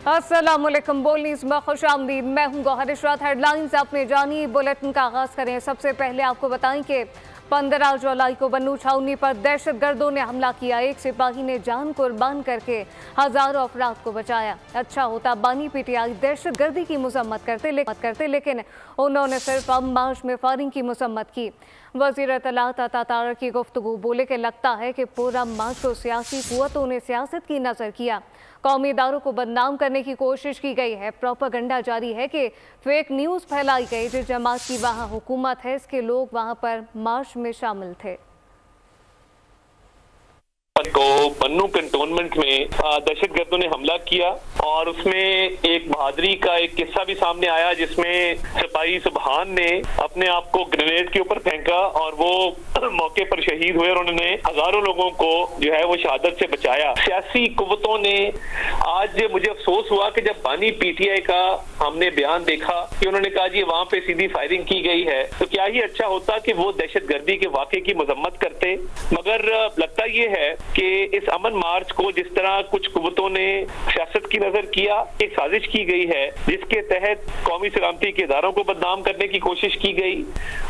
अस्सलामुअलैकुम। बोल न्यूज़ में खुशामदीद। मैं हूं गौहर इशरात। हेडलाइंस आपने जानी। बुलेटिन का आगाज करें। सबसे पहले आपको बताएं कि 15 जुलाई को बन्नू छावनी पर दहशतगर्दों ने हमला किया। एक सिपाही ने जान कुर्बान करके हजारों अफराद को बचाया। अच्छा होता बानी पीटीआई दहशतगर्दी की मजम्मत करते, लेकिन उन्होंने सिर्फ अब मार्च में फायरिंग की मजम्मत की। वज़ीर इत्तलात अता तारक की गुफ्तगू। बोले कि लगता है कि पूरा मार्च को सियासी कुव्वतों ने सियासत की नजर किया। कौमी इदारों को बदनाम करने की कोशिश की गई है। प्रोपेगेंडा जारी है कि फेक न्यूज़ फैलाई गई। जिस जमात की वहाँ हुकूमत है, इसके लोग वहाँ पर मार्च में शामिल थे। को बन्नू कंटोनमेंट में दहशतगर्दों ने हमला किया और उसमें एक बहादुरी का एक किस्सा भी सामने आया, जिसमें सिपाही सुबहान ने अपने आप को ग्रेनेड के ऊपर फेंका और वो मौके पर शहीद हुए और उन्होंने हजारों लोगों को जो है वो शहादत से बचाया। सियासी कुव्वतों ने आज मुझे अफसोस हुआ कि जब बानी पीटीआई का हमने बयान देखा कि उन्होंने कहा जी वहां पे सीधी फायरिंग की गई है, तो क्या ही अच्छा होता कि वो दहशतगर्दी के वाक़े की मजम्मत करते। मगर लगता ये है कि इस अमन मार्च को जिस तरह कुछ कुव्वतों ने सियासत की नजर किया, एक साजिश की गई है जिसके तहत कौमी सलामती के इदारों को बदनाम करने की कोशिश की गई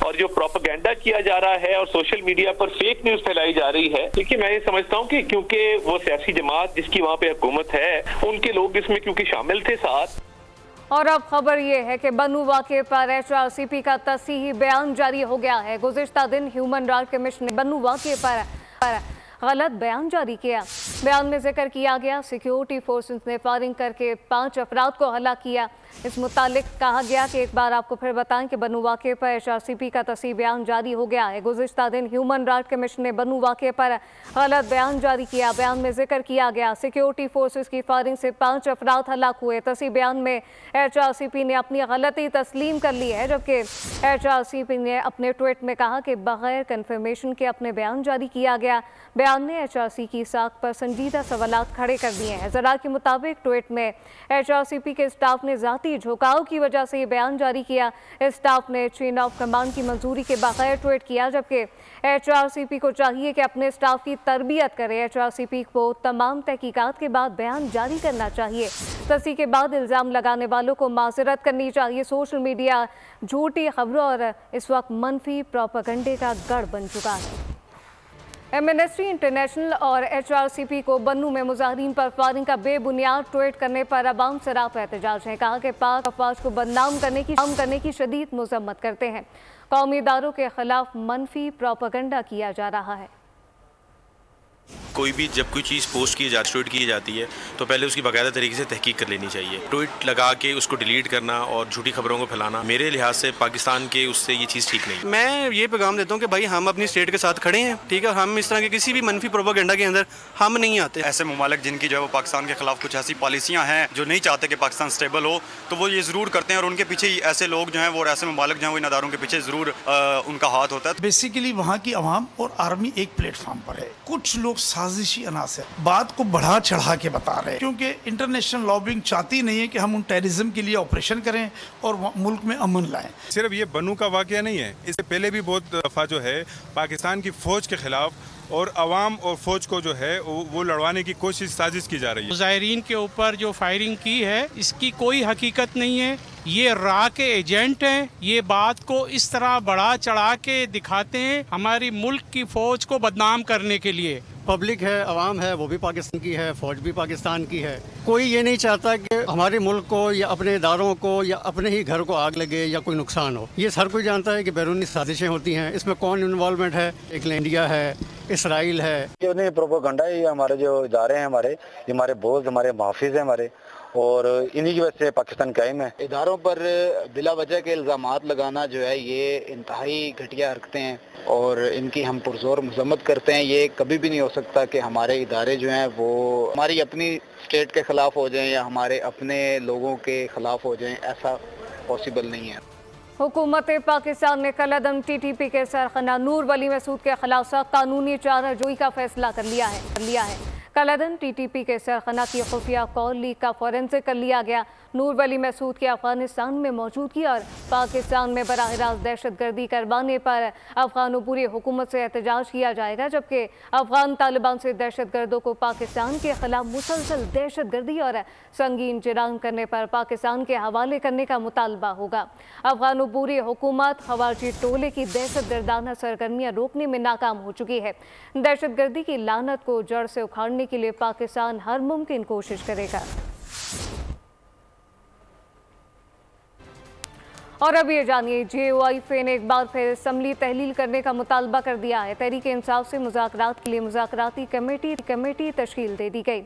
और जो प्रोपेगेंडा किया जा रहा है और सोशल मीडिया पर फेक न्यूज फैलाई जा रही है। क्योंकि मैं ये समझता हूँ कि क्योंकि वो सियासी जमात जिसकी वहाँ पे हुकूमत है, उनके लोग इसमें क्योंकि शामिल थे साथ। और अब खबर ये है कि बन्नू वाक़े पर HRCP का तस्हीही बयान जारी हो गया है। गुज़िश्ता दिन ह्यूमन राइट कमीशन ने बन्नू वाक़े पर गलत बयान जारी किया। बयान में जिक्र किया गया सिक्योरिटी फोर्सेस ने फायरिंग करके 5 अफराद को हलाक किया। इस मुतालिक कहा गया कि एक बार आपको फिर बताएं कि बन्नू वाक़े पर HRCP का तस्हीही बयान जारी हो गया है। गुज़िश्ता दिन ह्यूमन राइट कमीशन ने बन्नू वाक़े पर गलत बयान जारी किया। बयान में जिक्र किया गया सिक्योरिटी फोर्सेस की फायरिंग से 5 अफराद हलाक हुए। तस्हीही बयान में HRCP ने अपनी गलती तस्लीम कर ली है, जबकि HRCP ने अपने ट्वीट में कहा कि बगैर कन्फर्मेशन के अपने बयान जारी किया गया। बयान ने HRC की साख पर संजीदा सवालात खड़े कर दिए हैं। ज़रा के मुताबिक ट्वीट में HRCP के स्टाफ ने ज़ाती झुकाव की वजह से ये बयान जारी किया। इस स्टाफ ने चेन ऑफ कमांड की मंजूरी के बगैर ट्वीट किया, जबकि HRCP को चाहिए कि अपने स्टाफ की तरबियत करे। HRCP को तमाम तहकीकात के बाद बयान जारी करना चाहिए। तस्दीक के बाद इल्ज़ाम लगाने वालों को माज़रत करनी चाहिए। सोशल मीडिया झूठी खबरों और इस वक्त मनफी प्रोपेगेंडे का गढ़ बन चुका है। एमनेस्टी इंटरनेशनल और HRCP को बन्नू में मुजाहिरीन पर फायरिंग का बेबुनियाद ट्वीट करने पर अवाम सराप एहतजाज है। कहा कि पाक अफवाज को बदनाम करने की शदीद मजम्मत करते हैं। कौमी इदारों के खिलाफ मनफी प्रोपेगेंडा किया जा रहा है। कोई भी जब कोई चीज़ पोस्ट की जाती ट्वीट की जाती है तो पहले उसकी बाकायदा तरीके से तहकीक कर लेनी चाहिए। ट्वीट लगा के उसको डिलीट करना और झूठी खबरों को फैलाना मेरे लिहाज से पाकिस्तान के उससे ये चीज़ ठीक नहीं। मैं ये पैगाम देता हूँ कि भाई हम अपनी स्टेट के साथ खड़े हैं, ठीक है। हम इस तरह के किसी भी मनफी प्रोपेगेंडा के अंदर हम नहीं आते। ऐसे ममालिक जिनकी जो है वो पाकिस्तान के खिलाफ कुछ ऐसी पॉलिसियाँ हैं जो नहीं चाहते कि पाकिस्तान स्टेबल हो, तो वो ये ज़रूर करते हैं और उनके पीछे ऐसे लोग जो हैं वो ऐसे ममालिक जो हैं वो इन अदारों के पीछे ज़रूर उनका हाथ होता है। बेसिकली वहाँ की आवाम और आर्मी एक प्लेटफॉर्म पर है। कुछ लोग साजिशी अनासर बात को बढ़ा चढ़ा के बता रहे हैं, क्योंकि इंटरनेशनल लॉबिंग चाहती नहीं है कि हम उन टेररिज्म के लिए ऑपरेशन करें और मुल्क में अमन लाएं। सिर्फ ये बन्नू का वाकया नहीं है, इससे पहले भी बहुत दफा जो है पाकिस्तान की फौज के खिलाफ और अवाम और फौज को जो है वो लड़वाने की कोशिश साजिश की जा रही है। मुजाहिरीन के ऊपर जो फायरिंग की है इसकी कोई हकीकत नहीं है। ये रा के एजेंट हैं। ये बात को इस तरह बढ़ा चढ़ा के दिखाते हैं हमारी मुल्क की फौज को बदनाम करने के लिए। पब्लिक है, आवाम है, वो भी पाकिस्तान की है, फौज भी पाकिस्तान की है। कोई ये नहीं चाहता कि हमारे मुल्क को या अपने इदारों को या अपने ही घर को आग लगे या कोई नुकसान हो। ये हर कोई जानता है कि बैरूनी साजिशें होती हैं। इसमें कौन इन्वॉल्वमेंट है? एक इंडिया है, इसराइल है। जो नहीं प्रोपेगेंडा है, ये हमारे जो इदारे हैं, हमारे बोझ, हमारे मुहाफिज हैं हमारे, और इन्हीं की वजह से पाकिस्तान कायम है। इदारों पर बिला वजह के इल्ज़ामात लगाना जो है ये इंतहाई घटिया हरकतें हैं और इनकी हम पुरजोर मजम्मत करते हैं। ये कभी भी नहीं हो सकता कि हमारे इदारे जो हैं वो हमारी अपनी स्टेट के ख़िलाफ़ हो जाएं या हमारे अपने लोगों के ख़िलाफ़ हो जाएं, ऐसा पॉसिबल नहीं है। हुकूमत पाकिस्तान ने कलअदम TTP के सरखना नूर वली मसूद के खिलाफ सख्त कानूनी चाराजोई का फैसला कर लिया है। कलअदम TTP के सरखना की खुफिया कॉल लीक का फोरेंसिक कर लिया गया। नूर वली मसूद की अफगानिस्तान में मौजूदगी और पाकिस्तान में बराह रास्त दहशतगर्दी करवाने पर अफगानों पूरी हुकूमत से एहतजाज किया जाएगा, जबकि अफगान तालिबान से दहशतगर्दों को पाकिस्तान के खिलाफ मुसलसल दहशतगर्दी और संगीन जुर्म करने पर पाकिस्तान के हवाले करने का मुतालबा होगा। अफगानों पूरी हुकूमत खवाजी टोले की दहशतगर्दाना सरगर्मियाँ रोकने में नाकाम हो चुकी है। दहशतगर्दी की लानत को जड़ से उखाड़ने के लिए पाकिस्तान हर मुमकिन कोशिश करेगा। और अब ये जानिए, JOIF ने एक बार फिर असम्बली तहलील करने का मुतालबा कर दिया है। तहरीक इंसाफ से मुज़ाकरात के लिए मुज़ाकराती कमेटी तश्कील दे दी गई।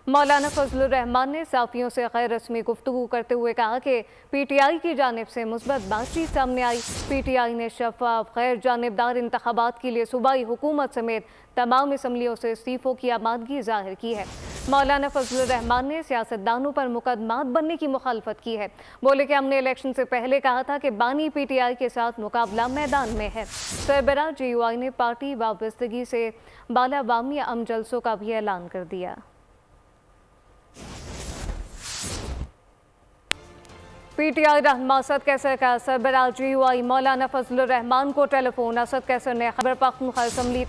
मौलाना फजलुर रहमान ने साफियों से गैर रस्मी गुफ्तगू करते हुए कहा कि PTI की जानिब से मुस्बत बातचीत सामने आई। PTI ने शफाफ गैर जानिबदार इंतखाबात के लिए सूबाई हुकूमत समेत तमाम असम्बलियों से इस्तीफ़ों की आमादगी जाहिर की है। मौलाना फजलुर रहमान ने सियासतदानों पर मुकदमात बनने की मुखालफत की है। बोले कि हमने इलेक्शन से पहले कहा था कि बानी PTI के साथ मुकाबला मैदान में है। सरबराह JOI ने पार्टी वाबस्तगी से बालावामी अम जलसों का भी ऐलान कर दिया। PTI रहनुमा असद कैसर का सरबराह JOI मौलाना फजलुर रहमान को टेलीफोन। असद कैसर ने खैबर पख्तूनख्वा असम्बली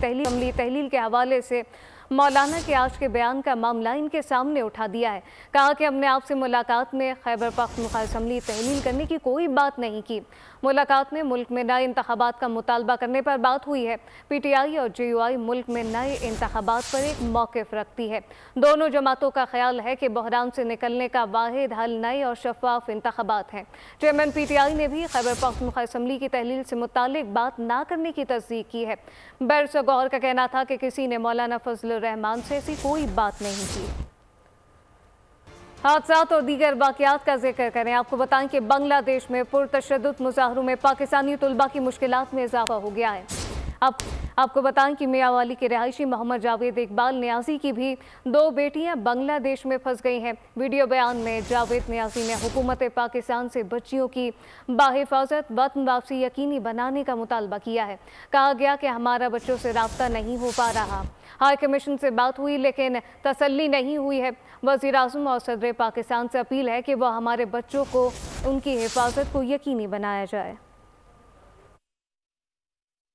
तहलील के हवाले से मौलाना के आज के बयान का मामला इनके सामने उठा दिया है। कहा कि हमने आपसे मुलाकात में खैबर पख्तूनख्वा असम्बली तहलील करने की कोई बात नहीं की। मुलाकात में मुल्क में नए इंतखाबात का मुतालबा करने पर बात हुई है। PTI और JOI मुल्क में नए इंतखाबात पर एक मौक़िफ़ रखती है। दोनों जमातों का ख्याल है कि बहरान से निकलने का वाहिद हल नए और शफाफ इंतखाबात हैं। चेयरमैन PTI ने भी खैबर पख्तूनख्वा असम्बली की तहलील से मुतालिक बात ना करने की तस्दीक की है। बैरिस्टर गौहर का कहना था कि किसी ने मौलाना फजलुर रहमान से ऐसी कोई बात नहीं की। हादसात और दीगर वाक़यात का जिक्र करें। आपको बताएं कि बांग्लादेश में पुरतशद्दुद मुजाहरों में पाकिस्तानी तुलबा की मुश्किलात में इजाफा हो गया है। आपको बताएं कि मियांवाली के रहायशी मोहम्मद जावेद इकबाल नियाजी की भी 2 बेटियां बांग्लादेश में फंस गई हैं। वीडियो बयान में जावेद नियाजी ने हुकूमत पाकिस्तान से बच्चियों की बाहिफाजत वतन वापसी यकीनी बनाने का मुतालबा किया है। कहा गया कि हमारा बच्चों से राब्ता नहीं हो पा रहा। हाई कमीशन से बात हुई लेकिन तसल्ली नहीं हुई है। वज़ीर आज़म और सदर पाकिस्तान से अपील है कि वह हमारे बच्चों को उनकी हिफाजत को यकीनी बनाया जाए।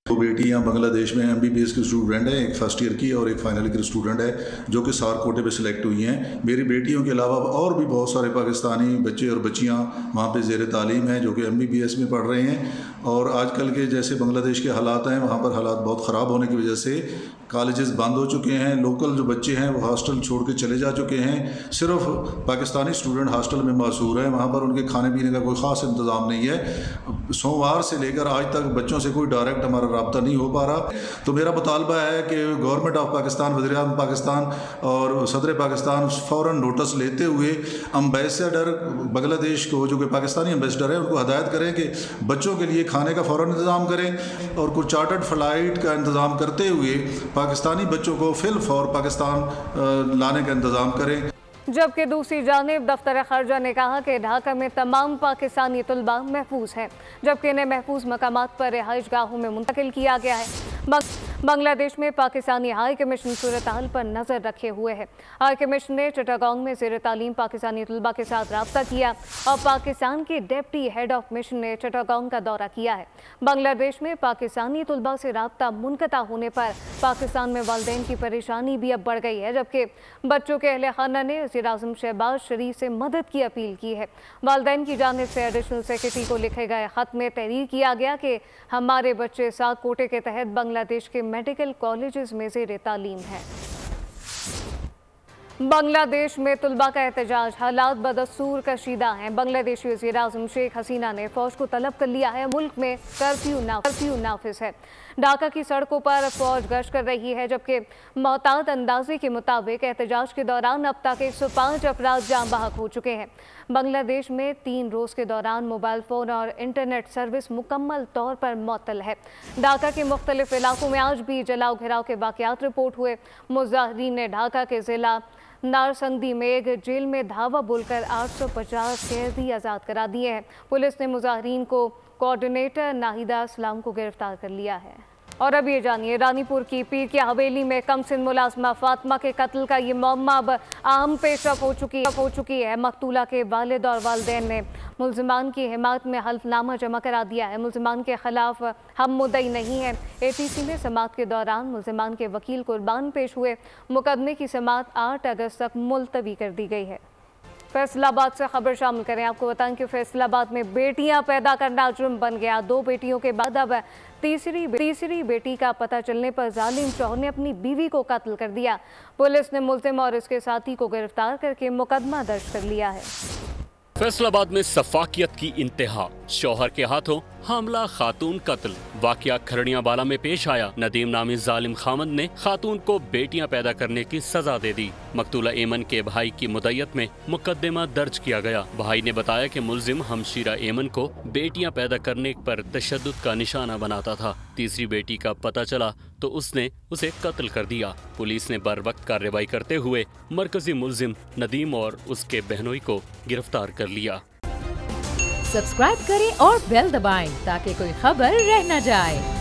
2 बेटियां बांग्लादेश में MBBS की स्टूडेंट है, एक फर्स्ट ईयर की और एक फाइनल की स्टूडेंट है, जो कि सार कोटे पे सिलेक्ट हुई हैं। मेरी बेटियों के अलावा और भी बहुत सारे पाकिस्तानी बच्चे और बच्चियां वहाँ पे ज़ेर तालीम हैं जो कि MBBS में पढ़ रहे हैं। और आजकल के जैसे बांग्लादेश के हालात हैं, वहाँ पर हालात बहुत ख़राब होने की वजह से कॉलेजेस बंद हो चुके हैं। लोकल जो बच्चे हैं वो हॉस्टल छोड़ के चले जा चुके हैं। सिर्फ पाकिस्तानी स्टूडेंट हॉस्टल में मशहूर है, वहाँ पर उनके खाने पीने का कोई ख़ास इंतज़ाम नहीं है। सोमवार से लेकर आज तक बच्चों से कोई डायरेक्ट हमारा राब्ता नहीं हो पा रहा। तो मेरा मुतालबा है कि गवर्नमेंट ऑफ पाकिस्तान, वज़ीर आज़म पाकिस्तान और सदर पाकिस्तान फ़ौरन नोटिस लेते हुए एम्बेसडर बांग्लादेश को, जो कि पाकिस्तानी एम्बेसडर है, उनको हदायत करें कि बच्चों के लिए खाने का फ़ौरन इंतज़ाम करें और कुछ चार्टर्ड फ़्लाइट का इंतज़ाम करते हुए पाकिस्तानी बच्चों को फिल फॉर पाकिस्तान लाने का इंतज़ाम करें। जबकि दूसरी जानिब दफ्तर ख़ारजा ने कहा कि ढाका में तमाम पाकिस्तानी तुलबा महफूज हैं, जबकि इन्हें महफूज मकामात पर रिहाइश गाहों में मुंतकिल किया गया है। बांग्लादेश में पाकिस्तानी हाई कमीशन सूरत हाल पर नज़र रखे हुए है। हाई कमीशन ने चिटागोंग में ज़ेर तालीम पाकिस्तानी तुलबा के साथ रब्ता किया और पाकिस्तान के डिप्टी हेड ऑफ मिशन ने चिटागोंग का दौरा किया है। बांग्लादेश में पाकिस्तानी तुलबा से रब्ता मुनक़ता होने पर पाकिस्तान में वालिदैन की परेशानी भी अब बढ़ गई है, जबकि बच्चों के अहले खाना ने वज़ीर आज़म शहबाज शरीफ से मदद की अपील की है। वालिदैन की जानिब से एडिशनल सेक्रेटरी को लिखे गए ख़त में तहरीर किया गया कि हमारे बच्चे 7 कोटे के तहत बांग्लादेश के मेडिकल कॉलेजेस में ज़ेर तालीम है। बांग्लादेश में तुलबा का एहतजाज, हालात बदस्तूर कशीदा हैं। बांग्लादेशी वज़ीर आज़म शेख हसीना ने फ़ौज को तलब कर लिया है। मुल्क में कर्फ्यू नाफिज है। ढाका की सड़कों पर फ़ौज गश्त कर रही है, जबकि मोहतात अंदाजे के मुताबिक एहतजाज के दौरान अब तक 105 अफराद जाँ बहक हो चुके हैं। बांग्लादेश में 3 रोज़ के दौरान मोबाइल फ़ोन और इंटरनेट सर्विस मुकम्मल तौर पर मुअत्तल है। ढाका के मुख्तलिफ इलाकों में आज भी जलाओ घिराव के वाक़यात रिपोर्ट हुए। मुजाहिरीन ने ढाका के ज़िला नारसंदी में एक जेल में धावा बोलकर 850 कैदी आज़ाद करा दिए हैं। पुलिस ने मुजाहिरीन को कोऑर्डिनेटर नाहिदा असलाम को गिरफ्तार कर लिया है। और अब ये जानिए, रानीपुर की पीर की हवेली में कमसिन मुलाजमा फातिमा के कत्ल का ये मामला अब अहम पेशरफ हो चुकी है। मकतूला के वालिद और वालिदैन ने मुल्जिमान की हिमायत में हल्फनामा जमा करा दिया है। मुल्जिमान के खिलाफ हम मुद्दई नहीं हैं। ATC में समाअत के दौरान मुल्जिमान के वकील कुर्बान पेश हुए। मुकदमे की समाअत 8 अगस्त तक मुलतवी कर दी गई है। फैसलाबाद से खबर शामिल करें। आपको बताएं कि फैसलाबाद में बेटियां पैदा करना जुर्म बन गया। 2 बेटियों के बाद अब तीसरी बेटी का पता चलने पर जालिम शौहर ने अपनी बीवी को कत्ल कर दिया। पुलिस ने मुल्जिम और उसके साथी को गिरफ्तार करके मुकदमा दर्ज कर लिया है। फैसलाबाद में सफाकियत की इंतहा, शौहर के हाथों हमला, खातून कत्ल। वाकया खरड़ियाबाला में पेश आया। नदीम नामी जालिम खामद ने खातून को बेटियां पैदा करने की सजा दे दी। मकतूला एमन के भाई की मुद्दत में मुकदमा दर्ज किया गया। भाई ने बताया कि मुल्जिम हमशीरा एमन को बेटियां पैदा करने पर तशद्दुद का निशाना बनाता था। तीसरी बेटी का पता चला तो उसने उसे कत्ल कर दिया। पुलिस ने बर वक्त कार्रवाई करते हुए मरकजी मुल्जिम नदीम और उसके बहनोई को गिरफ्तार कर लिया। सब्सक्राइब करें और बेल दबाएं ताकि कोई खबर रह न जाए।